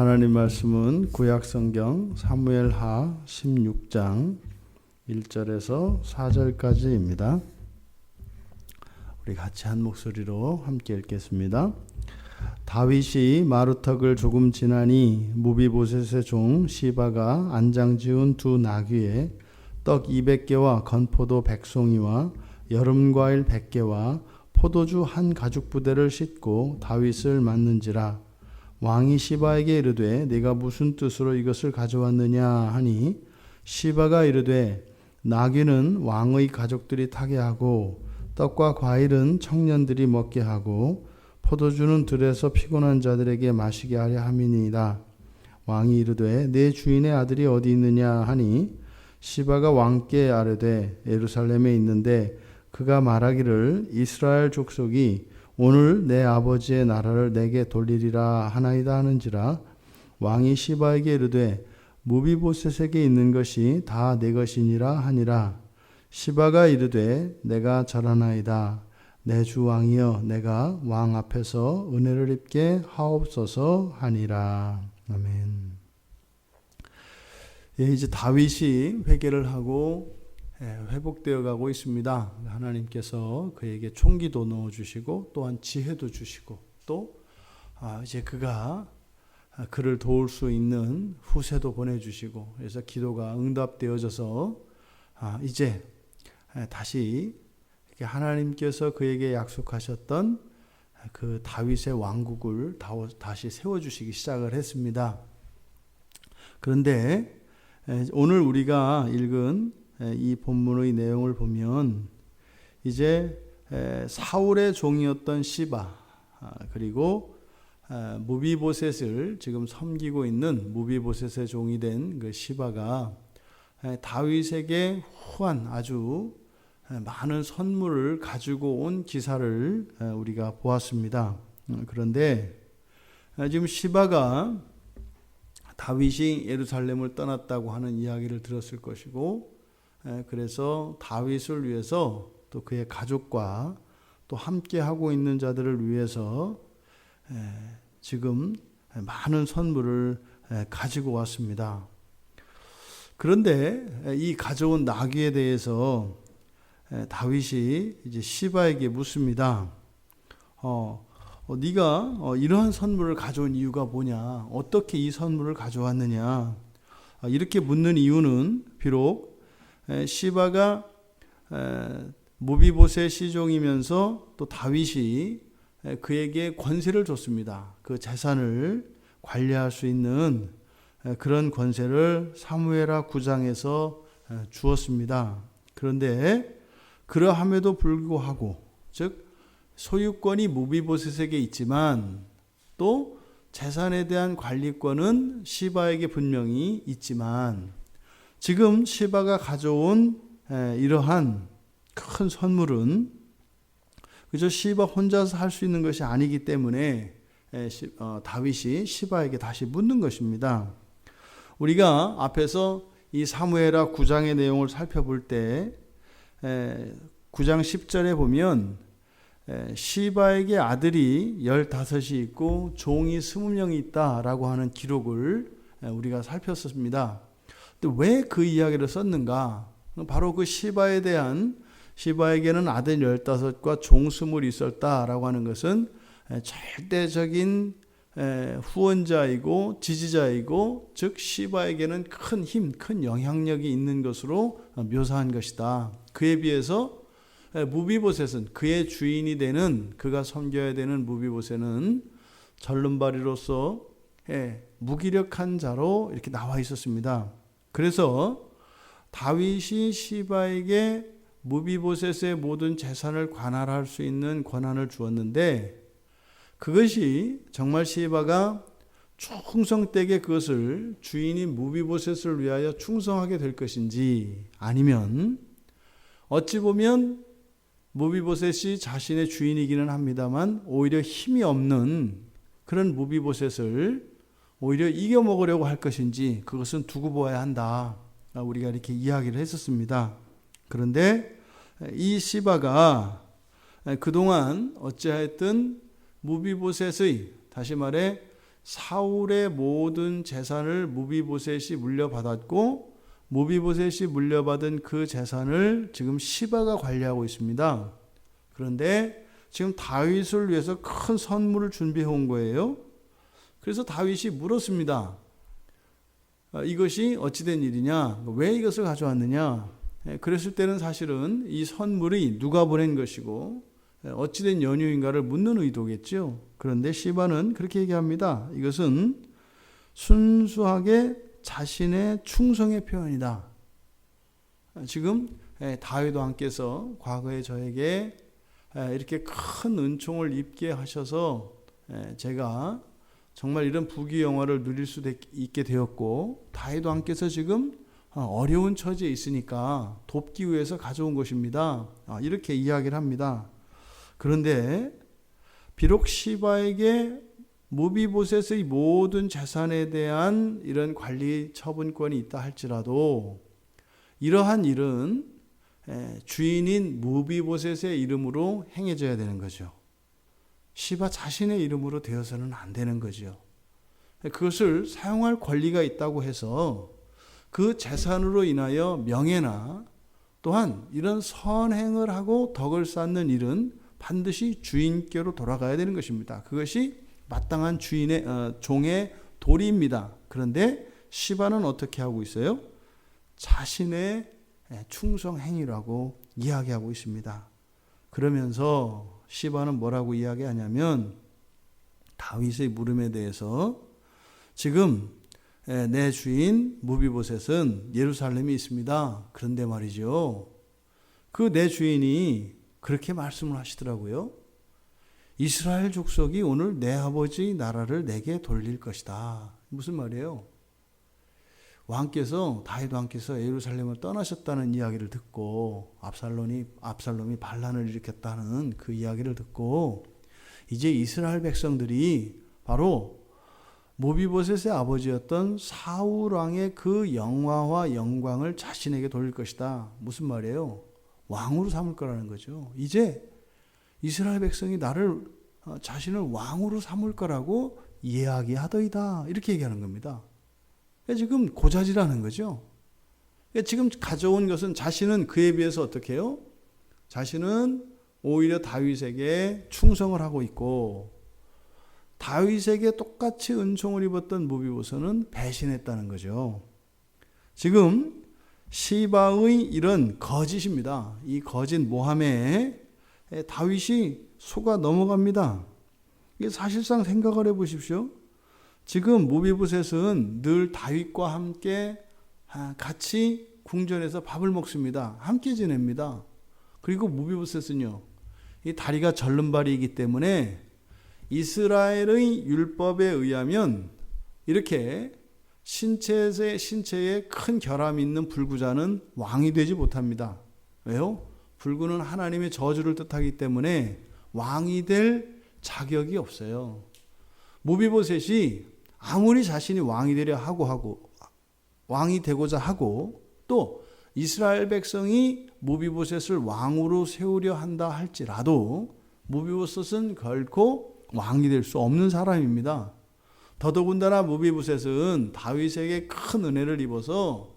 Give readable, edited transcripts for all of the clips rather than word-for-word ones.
하나님 말씀은 구약성경 사무엘하 16장 1절에서 4절까지입니다. 우리 같이 한 목소리로 함께 읽겠습니다. 다윗이 마루턱을 조금 지나니 무비보셋의 종 시바가 안장 지은 두 나귀에 떡 200개와 건포도 100송이와 여름과일 100개와 포도주 한 가죽 부대를 싣고 다윗을 맞는지라. 왕이 시바에게 이르되 네가 무슨 뜻으로 이것을 가져왔느냐 하니 시바가 이르되 나귀는 왕의 가족들이 타게 하고 떡과 과일은 청년들이 먹게 하고 포도주는 들에서 피곤한 자들에게 마시게 하려 함이니이다. 왕이 이르되 내 주인의 아들이 어디 있느냐 하니 시바가 왕께 아뢰되 예루살렘에 있는데 그가 말하기를 이스라엘 족속이 오늘 내 아버지의 나라를 내게 돌리리라 하나이다 하는지라. 왕이 시바에게 이르되 무비보셋에게 있는 것이 다 내 것이니라 하니라. 시바가 이르되 내가 잘하나이다. 내 주 왕이여 내가 왕 앞에서 은혜를 입게 하옵소서 하니라. 아멘. 이제 다윗이 회개를 하고 회복되어 가고 있습니다. 하나님께서 그에게 총기도 넣어주시고 또한 지혜도 주시고 또 이제 그가 그를 도울 수 있는 후세도 보내주시고 그래서 기도가 응답되어져서 이제 다시 하나님께서 그에게 약속하셨던 그 다윗의 왕국을 다시 세워주시기 시작을 했습니다. 그런데 오늘 우리가 읽은 이 본문의 내용을 보면 이제 사울의 종이었던 시바 그리고 무비보셋을 지금 섬기고 있는 무비보셋의 종이 된 그 시바가 다윗에게 후한 아주 많은 선물을 가지고 온 기사를 우리가 보았습니다. 그런데 지금 시바가 다윗이 예루살렘을 떠났다고 하는 이야기를 들었을 것이고 그래서 다윗을 위해서 또 그의 가족과 또 함께 하고 있는 자들을 위해서 지금 많은 선물을 가지고 왔습니다. 그런데 이 가져온 나귀에 대해서 다윗이 이제 시바에게 묻습니다. 네가 이러한 선물을 가져온 이유가 뭐냐? 어떻게 이 선물을 가져왔느냐? 이렇게 묻는 이유는 비록 시바가 무비보셋 시종이면서 또 다윗이 그에게 권세를 줬습니다. 그 재산을 관리할 수 있는 그런 권세를 사무엘하 9장에서 주었습니다. 그런데 그러함에도 불구하고 즉 소유권이 무비보셋에게 있지만 또 재산에 대한 관리권은 시바에게 분명히 있지만 지금 시바가 가져온 이러한 큰 선물은 그저 시바 혼자서 할 수 있는 것이 아니기 때문에 다윗이 시바에게 다시 묻는 것입니다. 우리가 앞에서 이 사무엘하 9장의 내용을 살펴볼 때 9장 10절에 보면 시바에게 아들이 15이 있고 종이 20명이 있다라고 하는 기록을 우리가 살폈습니다. 왜 그 이야기를 썼는가? 바로 그 시바에게는 아들 15과 종 20이 있었다라고 하는 것은 절대적인 후원자이고 지지자이고 즉 시바에게는 큰 힘, 큰 영향력이 있는 것으로 묘사한 것이다. 그에 비해서 무비보셋은 그의 주인이 되는 그가 섬겨야 되는 무비보셋은 절름발이로서 무기력한 자로 이렇게 나와 있었습니다. 그래서 다윗이 시바에게 무비보셋의 모든 재산을 관할할 수 있는 권한을 주었는데 그것이 정말 시바가 충성되게 그것을 주인인 무비보셋을 위하여 충성하게 될 것인지 아니면 어찌 보면 무비보셋이 자신의 주인이기는 합니다만 오히려 힘이 없는 그런 무비보셋을 오히려 이겨먹으려고 할 것인지 그것은 두고 보아야 한다. 우리가 이렇게 이야기를 했었습니다. 그런데 이 시바가 그동안 어찌하였든 무비보셋의 다시 말해 사울의 모든 재산을 무비보셋이 물려받았고 무비보셋이 물려받은 그 재산을 지금 시바가 관리하고 있습니다. 그런데 지금 다윗을 위해서 큰 선물을 준비해 온 거예요. 그래서 다윗이 물었습니다. 이것이 어찌된 일이냐? 왜 이것을 가져왔느냐? 그랬을 때는 사실은 이 선물이 누가 보낸 것이고 어찌된 연유인가를 묻는 의도겠죠. 그런데 시바는 그렇게 얘기합니다. 이것은 순수하게 자신의 충성의 표현이다. 지금 다윗 왕께서 과거에 저에게 이렇게 큰 은총을 입게 하셔서 제가 정말 이런 부귀영화를 누릴 수 있게 되었고 다윗 왕께서 지금 어려운 처지에 있으니까 돕기 위해서 가져온 것입니다. 이렇게 이야기를 합니다. 그런데 비록 시바에게 무비보셋의 모든 재산에 대한 이런 관리 처분권이 있다 할지라도 이러한 일은 주인인 무비보셋의 이름으로 행해져야 되는 거죠. 시바 자신의 이름으로 되어서는 안 되는 거죠. 그것을 사용할 권리가 있다고 해서 그 재산으로 인하여 명예나 또한 이런 선행을 하고 덕을 쌓는 일은 반드시 주인께로 돌아가야 되는 것입니다. 그것이 마땅한 종의 도리입니다. 그런데 시바는 어떻게 하고 있어요? 자신의 충성 행위라고 이야기하고 있습니다. 그러면서 시바는 뭐라고 이야기하냐면 다윗의 물음에 대해서 지금 내 주인 무비보셋은 예루살렘에 있습니다. 그런데 말이죠. 그 내 주인이 그렇게 말씀을 하시더라고요. 이스라엘 족속이 오늘 내 아버지 나라를 내게 돌릴 것이다. 무슨 말이에요? 왕께서 다윗 왕께서 예루살렘을 떠나셨다는 이야기를 듣고 압살롬이 반란을 일으켰다는 그 이야기를 듣고 이제 이스라엘 백성들이 바로 무비보셋의 아버지였던 사울 왕의 그 영화와 영광을 자신에게 돌릴 것이다. 무슨 말이에요? 왕으로 삼을 거라는 거죠. 이제 이스라엘 백성이 자신을 왕으로 삼을 거라고 이야기하더이다. 이렇게 얘기하는 겁니다. 지금 고자질하는 거죠. 지금 가져온 것은 자신은 그에 비해서 어떻게 해요? 자신은 오히려 다윗에게 충성을 하고 있고 다윗에게 똑같이 은총을 입었던 무비보셋은 배신했다는 거죠. 지금 시바의 이런 거짓입니다. 이 거짓 모함에 다윗이 속아 넘어갑니다. 이게 사실상 생각을 해보십시오. 지금 무비보셋은 늘 다윗과 함께 같이 궁전에서 밥을 먹습니다. 함께 지냅니다. 그리고 무비보셋은요, 이 다리가 절름발이기 때문에 이스라엘의 율법에 의하면 이렇게 신체에 큰 결함이 있는 불구자는 왕이 되지 못합니다. 왜요? 불구는 하나님의 저주를 뜻하기 때문에 왕이 될 자격이 없어요. 무비보셋이 아무리 자신이 왕이 되려 왕이 되고자 하고 또 이스라엘 백성이 무비보셋을 왕으로 세우려 한다 할지라도 무비보셋은 결코 왕이 될 수 없는 사람입니다. 더더군다나 무비보셋은 다윗에게 큰 은혜를 입어서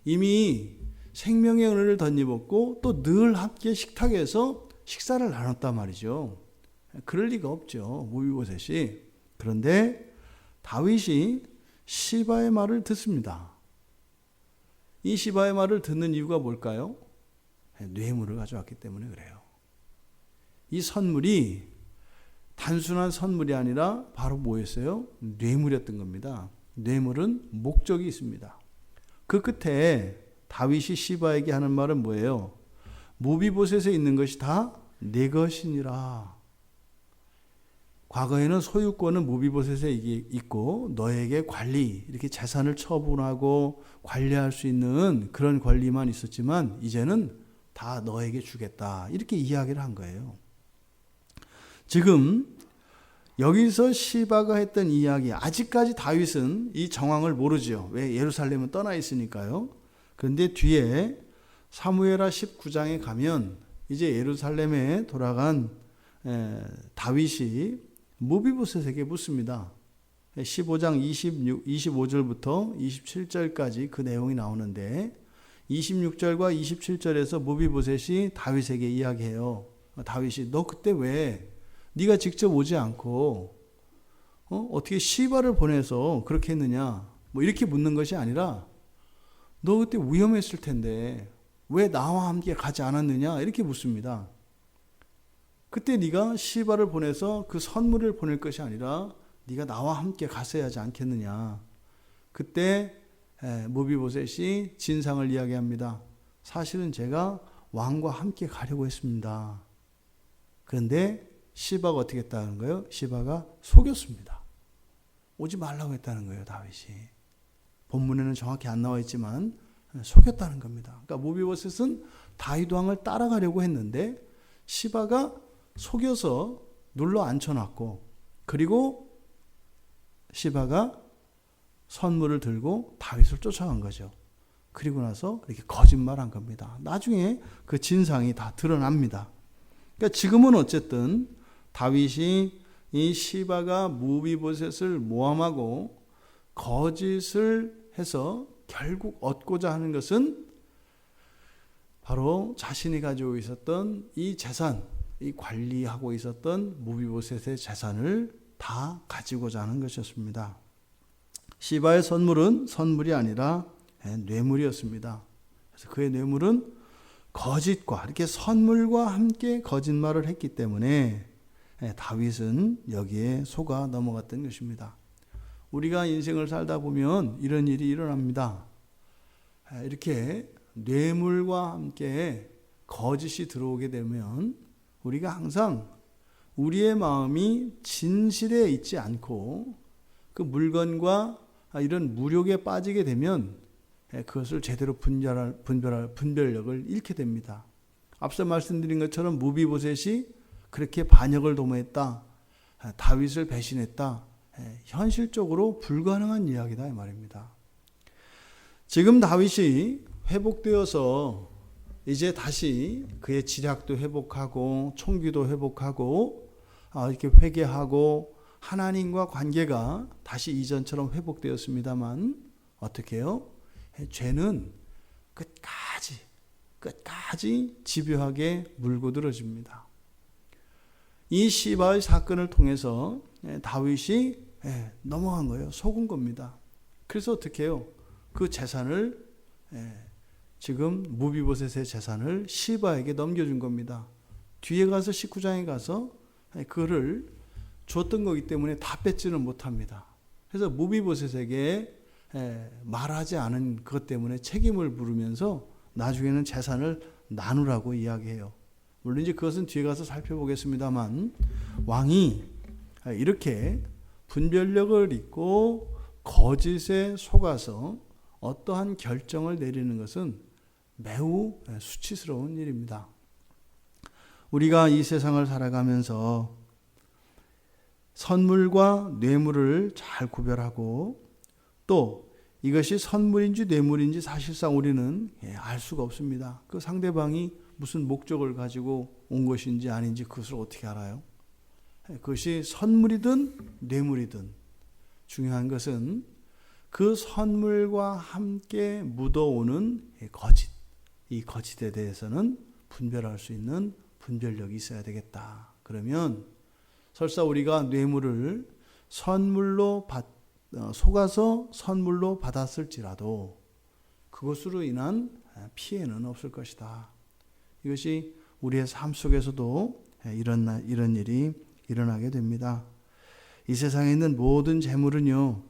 이미 생명의 은혜를 덧입었고 또 늘 함께 식탁에서 식사를 나눴단 말이죠. 그럴 리가 없죠. 무비보셋이. 그런데 다윗이 시바의 말을 듣습니다. 이 시바의 말을 듣는 이유가 뭘까요? 뇌물을 가져왔기 때문에 그래요. 이 선물이 단순한 선물이 아니라 바로 뭐였어요? 뇌물이었던 겁니다. 뇌물은 목적이 있습니다. 그 끝에 다윗이 시바에게 하는 말은 뭐예요? 무비보셋에 있는 것이 다 내 것이니라. 과거에는 소유권은 무비보셋에 있고 너에게 이렇게 재산을 처분하고 관리할 수 있는 그런 권리만 있었지만 이제는 다 너에게 주겠다. 이렇게 이야기를 한 거예요. 지금 여기서 시바가 했던 이야기, 아직까지 다윗은 이 정황을 모르죠. 왜? 예루살렘은 떠나 있으니까요. 그런데 뒤에 사무엘하 19장에 가면 이제 예루살렘에 돌아간 다윗이 무비보셋에게 묻습니다. 15장 25절부터 27절까지 그 내용이 나오는데 26절과 27절에서 무비보셋이 다윗에게 이야기해요. 다윗이 너 그때 왜 네가 직접 오지 않고 어떻게 시바를 보내서 그렇게 했느냐 뭐 이렇게 묻는 것이 아니라 너 그때 위험했을 텐데 왜 나와 함께 가지 않았느냐 이렇게 묻습니다. 그때 네가 시바를 보내서 그 선물을 보낼 것이 아니라 네가 나와 함께 갔어야 하지 않겠느냐. 그때 무비보셋이 진상을 이야기합니다. 사실은 제가 왕과 함께 가려고 했습니다. 그런데 시바가 어떻게 했다는 거예요? 시바가 속였습니다. 오지 말라고 했다는 거예요, 다윗이. 본문에는 정확히 안 나와 있지만 속였다는 겁니다. 그러니까 무비보셋은 다윗 왕을 따라가려고 했는데 시바가 속여서 눌러 앉혀놨고, 그리고 시바가 선물을 들고 다윗을 쫓아간 거죠. 그리고 나서 이렇게 거짓말한 겁니다. 나중에 그 진상이 다 드러납니다. 그러니까 지금은 어쨌든 다윗이 이 시바가 무비보셋을 모함하고 거짓을 해서 결국 얻고자 하는 것은 바로 자신이 가지고 있었던 이 재산, 이 관리하고 있었던 무비보셋의 재산을 다 가지고자 하는 것이었습니다. 시바의 선물은 선물이 아니라 뇌물이었습니다. 그래서 그의 뇌물은 거짓과 이렇게 선물과 함께 거짓말을 했기 때문에 다윗은 여기에 속아 넘어갔던 것입니다. 우리가 인생을 살다 보면 이런 일이 일어납니다. 이렇게 뇌물과 함께 거짓이 들어오게 되면 우리가 항상 우리의 마음이 진실에 있지 않고 그 물건과 이런 무력에 빠지게 되면 그것을 제대로 분별력을 잃게 됩니다. 앞서 말씀드린 것처럼 무비보셋이 그렇게 반역을 도모했다, 다윗을 배신했다, 현실적으로 불가능한 이야기다 이 말입니다. 지금 다윗이 회복되어서 이제 다시 그의 지략도 회복하고 총기도 회복하고 이렇게 회개하고 하나님과 관계가 다시 이전처럼 회복되었습니다만 어떻게 해요? 죄는 끝까지 집요하게 물고 늘어집니다. 이 시바의 사건을 통해서 다윗이 넘어간 거예요. 속은 겁니다. 그래서 어떻게 해요? 그 재산을 지금 무비보셋의 재산을 시바에게 넘겨준 겁니다. 뒤에 가서 19장에 가서 그를 줬던 거기 때문에 다 뺏지는 못합니다. 그래서 무비보셋에게 말하지 않은 것 때문에 책임을 물으면서 나중에는 재산을 나누라고 이야기해요. 물론 이제 그것은 뒤에 가서 살펴보겠습니다만 왕이 이렇게 분별력을 잃고 거짓에 속아서 어떠한 결정을 내리는 것은 매우 수치스러운 일입니다. 우리가 이 세상을 살아가면서 선물과 뇌물을 잘 구별하고 또 이것이 선물인지 뇌물인지 사실상 우리는 알 수가 없습니다. 그 상대방이 무슨 목적을 가지고 온 것인지 아닌지 그것을 어떻게 알아요? 그것이 선물이든 뇌물이든 중요한 것은 그 선물과 함께 묻어오는 거짓, 이 거짓에 대해서는 분별할 수 있는 분별력이 있어야 되겠다. 그러면 설사 우리가 뇌물을 속아서 선물로 받았을지라도 그것으로 인한 피해는 없을 것이다. 이것이 우리의 삶 속에서도 이런 일이 일어나게 됩니다. 이 세상에 있는 모든 재물은요,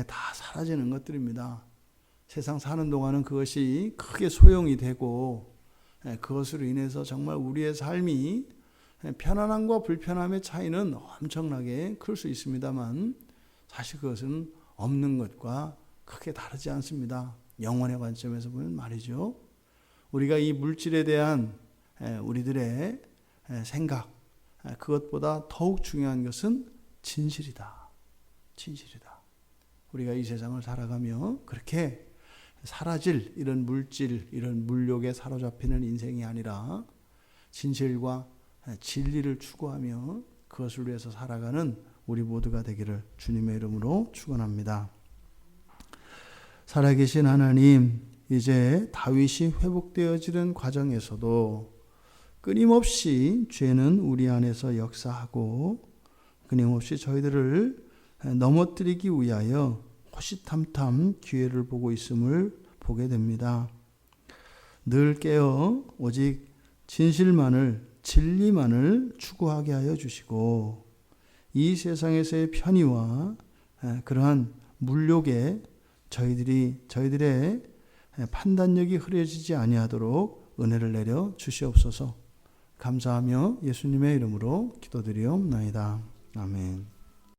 다 사라지는 것들입니다. 세상 사는 동안은 그것이 크게 소용이 되고 그것으로 인해서 정말 우리의 삶이 편안함과 불편함의 차이는 엄청나게 클 수 있습니다만 사실 그것은 없는 것과 크게 다르지 않습니다. 영혼의 관점에서 보면 말이죠. 우리가 이 물질에 대한 우리들의 생각, 그것보다 더욱 중요한 것은 진실이다. 진실이다. 우리가 이 세상을 살아가며 그렇게 사라질 이런 물질, 이런 물욕에 사로잡히는 인생이 아니라 진실과 진리를 추구하며 그것을 위해서 살아가는 우리 모두가 되기를 주님의 이름으로 축원합니다. 살아계신 하나님, 이제 다윗이 회복되어지는 과정에서도 끊임없이 죄는 우리 안에서 역사하고 끊임없이 저희들을 넘어뜨리기 위하여 호시탐탐 기회를 보고 있음을 보게 됩니다. 늘 깨어 오직 진리만을 추구하게 하여 주시고 이 세상에서의 편의와 그러한 물욕에 저희들의 판단력이 흐려지지 아니하도록 은혜를 내려 주시옵소서. 감사하며 예수님의 이름으로 기도드리옵나이다. 아멘.